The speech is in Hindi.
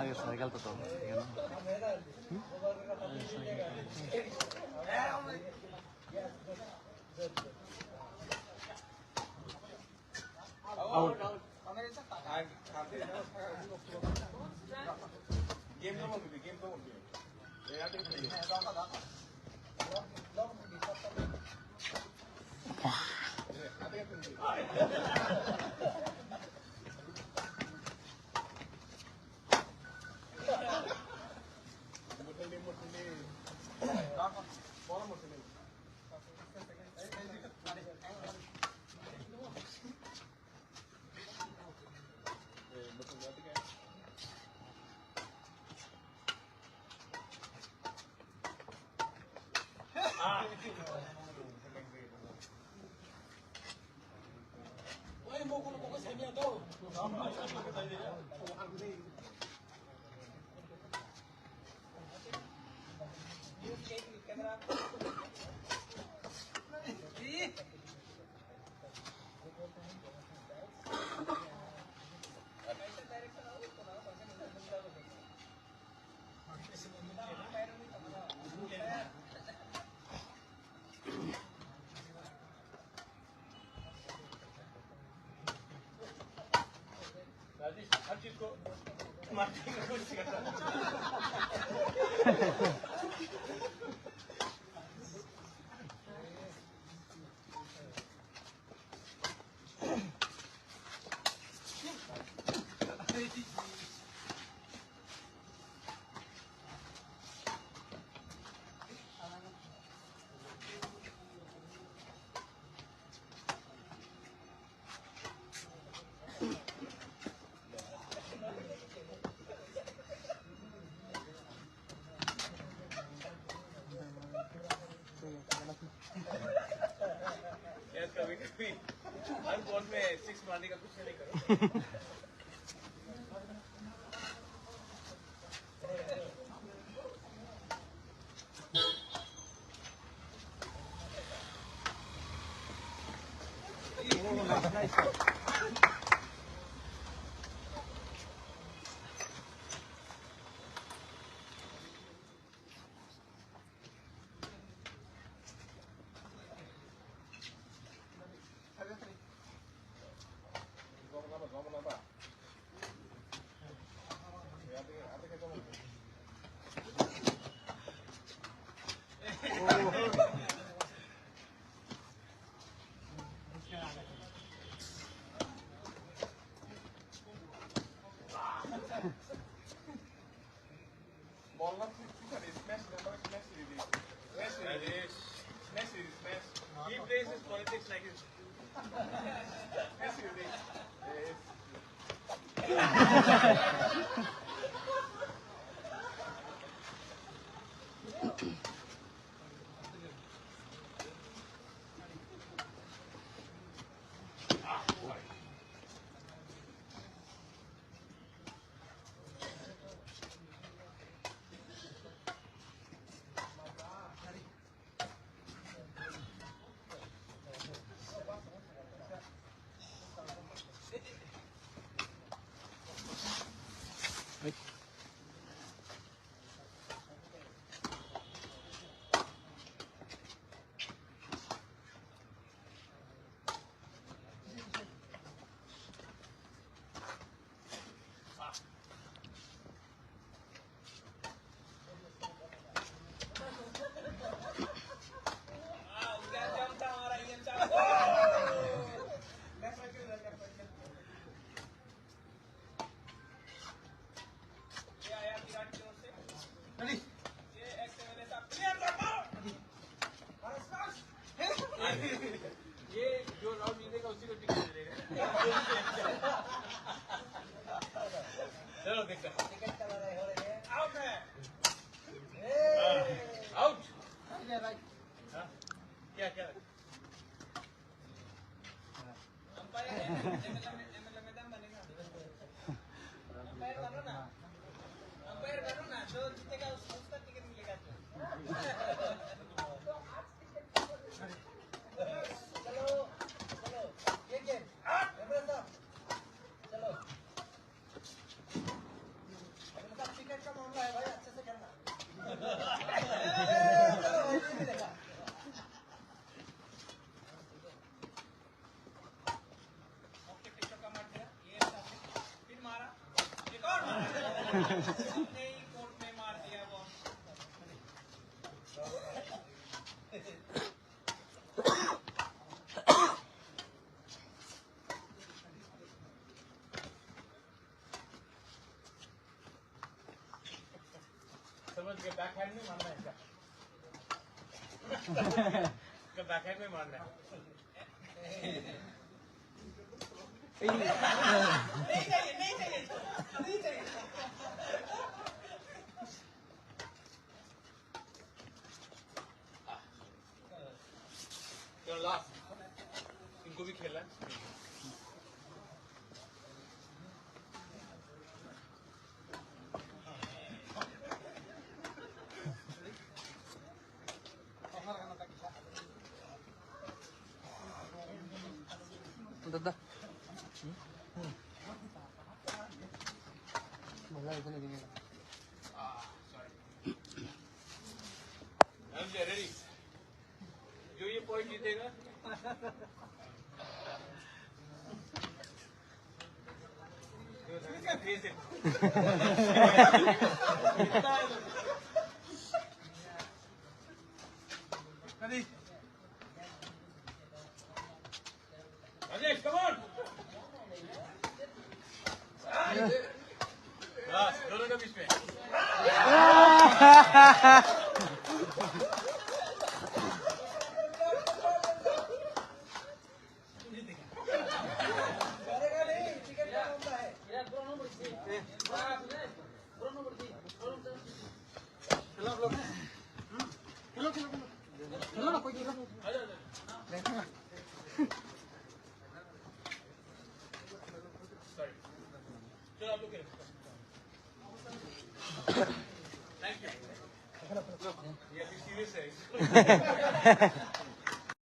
आगे साइकिल तो हर चीज को मार्केटिंग में कुछ करता है। कभी हर बॉल में 6 मारने का कुछ नहीं करो। He plays his politics like his. Court में मार दिया वो समझ के बैक हैंड में मारना है क्या बैक हैंड में मारना है नहीं चाहिए नहीं चाहिए नहीं चाहिए चलो लास्ट इनको भी खेलना है दादा मला इथं नाही गेला रेडी जो ये पॉइंट जीतेगा Ready? Rajesh, come on! बस दोनों के बीच में चलो आप लोग थैंक यू ये serious है